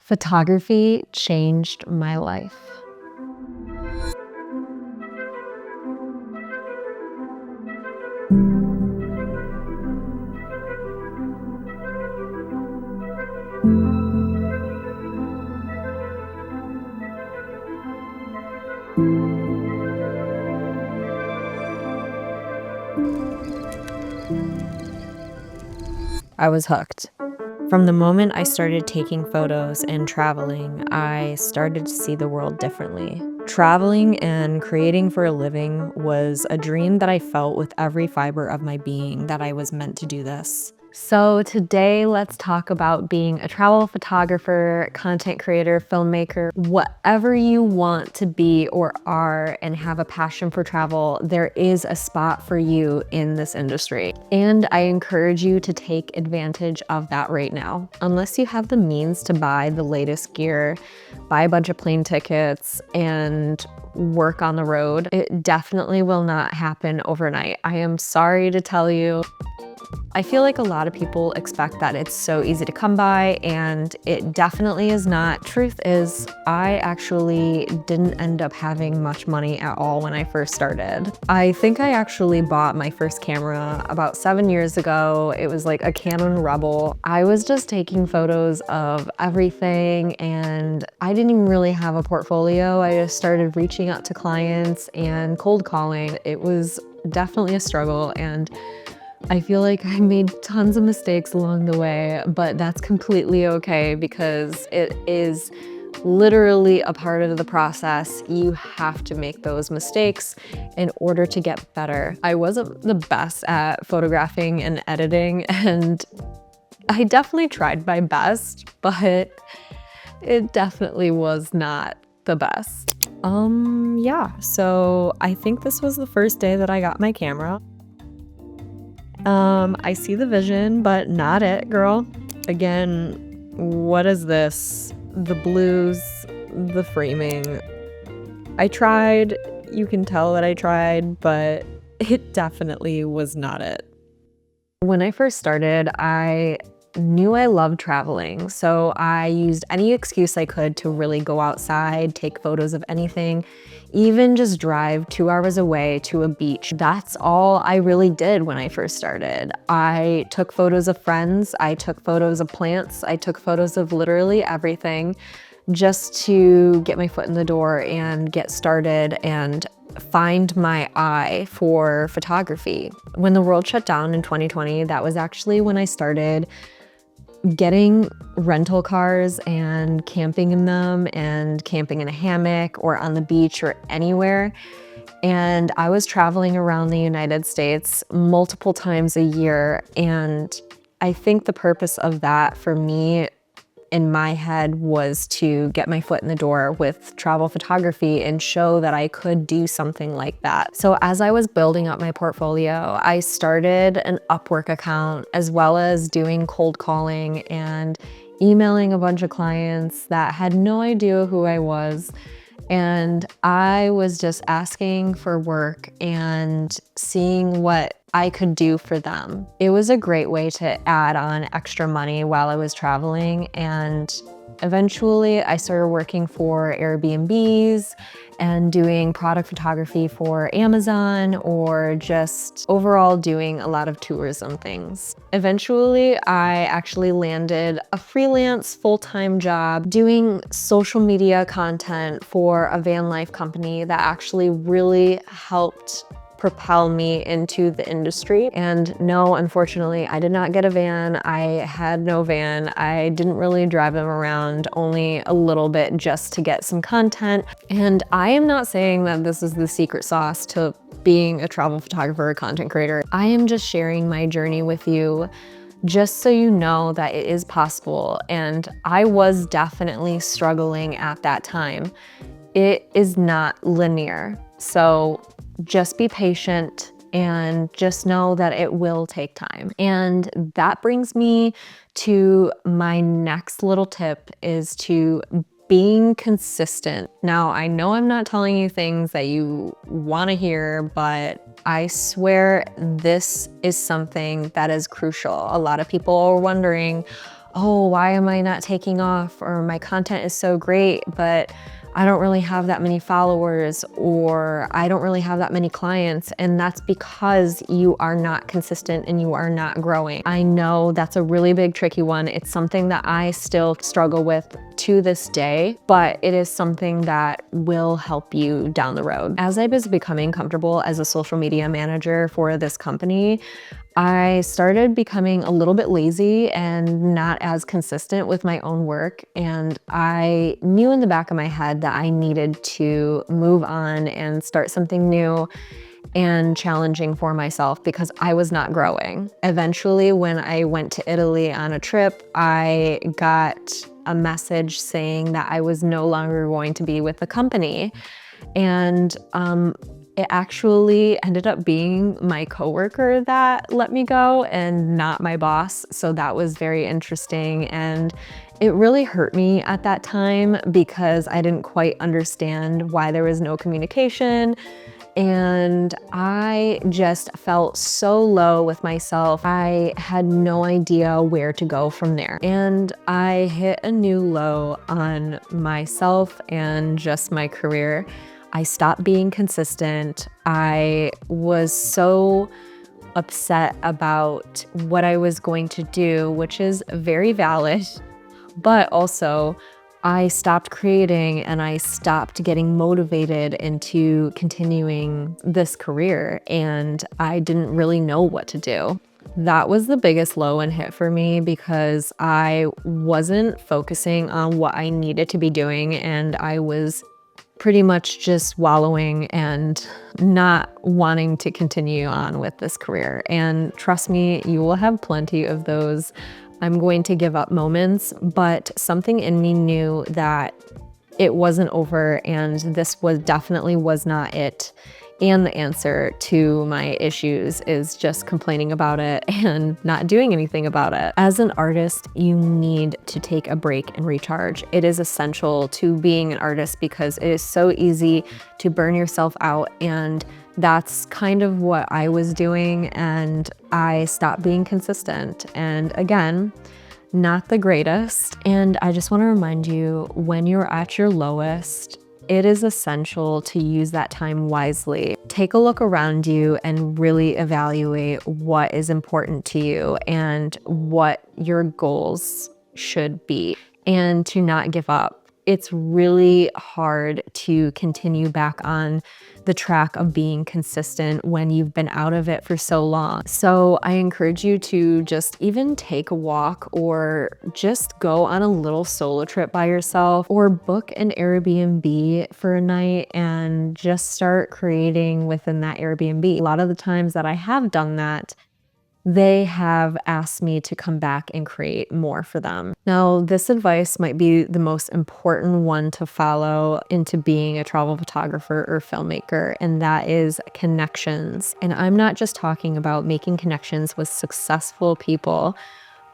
Photography changed my life. I was hooked. From the moment I started taking photos and traveling, I started to see the world differently. Traveling and creating for a living was a dream that I felt with every fiber of my being that I was meant to do this. So today, let's talk about being a travel photographer, content creator, filmmaker, whatever you want to be or are and have a passion for travel, there is a spot for you in this industry. And I encourage you to take advantage of that right now. Unless you have the means to buy the latest gear, buy a bunch of plane tickets, and work on the road, it definitely will not happen overnight. I am sorry to tell you. I feel like a lot of people expect that it's so easy to come by, and it definitely is not. Truth is, I actually didn't end up having much money at all when I first started. I think I actually bought my first camera about 7 years ago. It was like a Canon Rebel. I was just taking photos of everything, and I didn't even really have a portfolio. I just started reaching out to clients and cold calling. It was definitely a struggle, and I feel like I made tons of mistakes along the way, but that's completely okay because it is literally a part of the process. You have to make those mistakes in order to get better. I wasn't the best at photographing and editing, and I definitely tried my best, but it definitely was not the best. Yeah, so I think this was the first day that I got my camera. I see the vision, but not it, girl. Again, what is this? The blues, the framing. I tried, you can tell that I tried, but it definitely was not it. When I first started, I knew I loved traveling, so I used any excuse I could to really go outside, take photos of anything, even just drive 2 hours away to a beach. That's all I really did when I first started. I took photos of friends, I took photos of plants, I took photos of literally everything just to get my foot in the door and get started and find my eye for photography. When the world shut down in 2020, that was actually when I started getting rental cars and camping in them and camping in a hammock or on the beach or anywhere. And I was traveling around the United States multiple times a year. And I think the purpose of that for me in my head was to get my foot in the door with travel photography and show that I could do something like that. So as I was building up my portfolio, I started an Upwork account as well as doing cold calling and emailing a bunch of clients that had no idea who I was. And I was just asking for work and seeing what I could do for them. It was a great way to add on extra money while I was traveling, and eventually I started working for Airbnbs and doing product photography for Amazon, or just overall doing a lot of tourism things. Eventually, I actually landed a freelance full-time job doing social media content for a van life company that actually really helped propel me into the industry. And no, unfortunately, I did not get a van. I had no van. I didn't really drive them around, only a little bit just to get some content. And I am not saying that this is the secret sauce to being a travel photographer or content creator. I am just sharing my journey with you just so you know that it is possible. And I was definitely struggling at that time. It is not linear. So just be patient and just know that it will take time. And that brings me to my next little tip, is to being consistent. Now, I know I'm not telling you things that you want to hear, but I swear this is something that is crucial. A lot of people are wondering, oh, why am I not taking off? Or my content is so great, but I don't really have that many followers, or I don't really have that many clients. And that's because you are not consistent and you are not growing. I know that's a really big, tricky one. It's something that I still struggle with to this day, but it is something that will help you down the road. As I was becoming comfortable as a social media manager for this company, I started becoming a little bit lazy and not as consistent with my own work. And I knew in the back of my head that I needed to move on and start something new and challenging for myself because I was not growing. Eventually, when I went to Italy on a trip, I got a message saying that I was no longer going to be with the company. And it actually ended up being my coworker that let me go and not my boss. So that was very interesting. And it really hurt me at that time because I didn't quite understand why there was no communication. And I just felt so low with myself. I had no idea where to go from there. And I hit a new low on myself and just my career. I stopped being consistent. I was so upset about what I was going to do, which is very valid, but also I stopped creating and I stopped getting motivated into continuing this career, and I didn't really know what to do. That was the biggest low and hit for me because I wasn't focusing on what I needed to be doing, and I was pretty much just wallowing and not wanting to continue on with this career. And trust me, you will have plenty of those I'm going to give up moments, but something in me knew that it wasn't over, and this was definitely was not it. And the answer to my issues is just complaining about it and not doing anything about it. As an artist, you need to take a break and recharge. It is essential to being an artist because it is so easy to burn yourself out, and that's kind of what I was doing, and I stopped being consistent. And again, not the greatest. And I just want to remind you, when you're at your lowest, it is essential to use that time wisely. Take a look around you and really evaluate what is important to you and what your goals should be, and to not give up. It's really hard to continue back on the track of being consistent when you've been out of it for so long. So I encourage you to just even take a walk, or just go on a little solo trip by yourself, or book an Airbnb for a night and just start creating within that Airbnb. A lot of the times that I have done that, they have asked me to come back and create more for them. Now, this advice might be the most important one to follow into being a travel photographer or filmmaker, and that is connections. And I'm not just talking about making connections with successful people,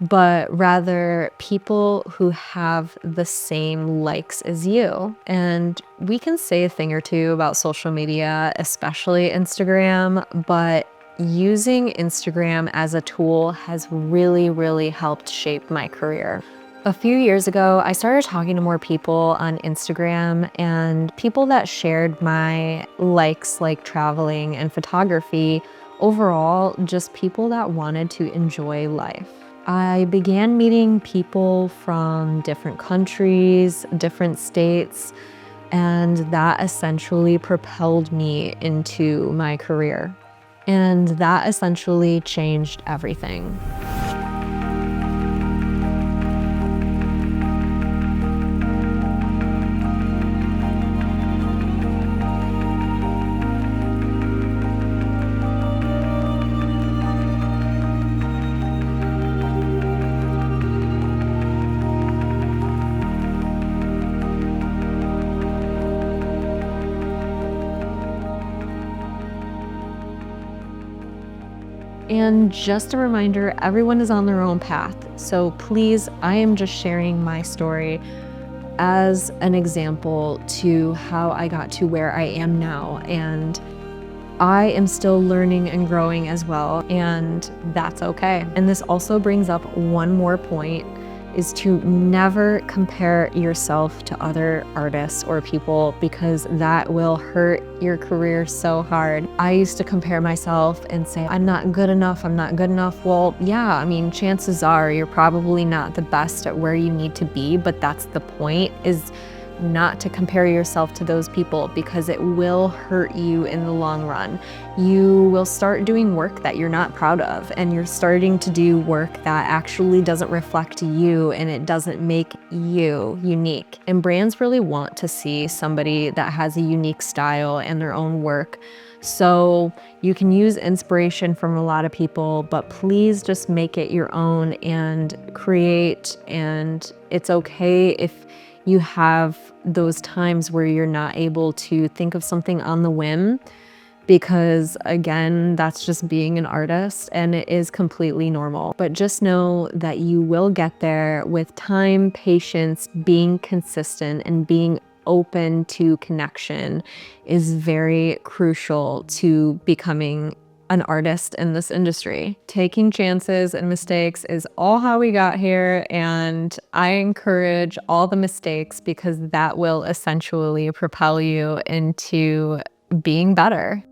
but rather people who have the same likes as you. And we can say a thing or two about social media, especially Instagram, but using Instagram as a tool has really, really helped shape my career. A few years ago, I started talking to more people on Instagram, and people that shared my likes, like traveling and photography. Overall, just people that wanted to enjoy life. I began meeting people from different countries, different states, and that essentially propelled me into my career. And that essentially changed everything. And just a reminder, everyone is on their own path. So please, I am just sharing my story as an example to how I got to where I am now. And I am still learning and growing as well, and that's okay. And this also brings up one more point, is to never compare yourself to other artists or people, because that will hurt your career so hard. I used to compare myself and say, I'm not good enough, I'm not good enough. Well, yeah, I mean, chances are you're probably not the best at where you need to be, but that's the point, is not to compare yourself to those people, because it will hurt you in the long run. You will start doing work that you're not proud of, and you're starting to do work that actually doesn't reflect you and it doesn't make you unique. And brands really want to see somebody that has a unique style and their own work. So you can use inspiration from a lot of people, but please just make it your own and create. And it's okay if you have those times where you're not able to think of something on the whim, because again, that's just being an artist and it is completely normal. But just know that you will get there with time, patience, being consistent, and being open to connection is very crucial to becoming an artist in this industry. Taking chances and mistakes is all how we got here, and I encourage all the mistakes, because that will essentially propel you into being better.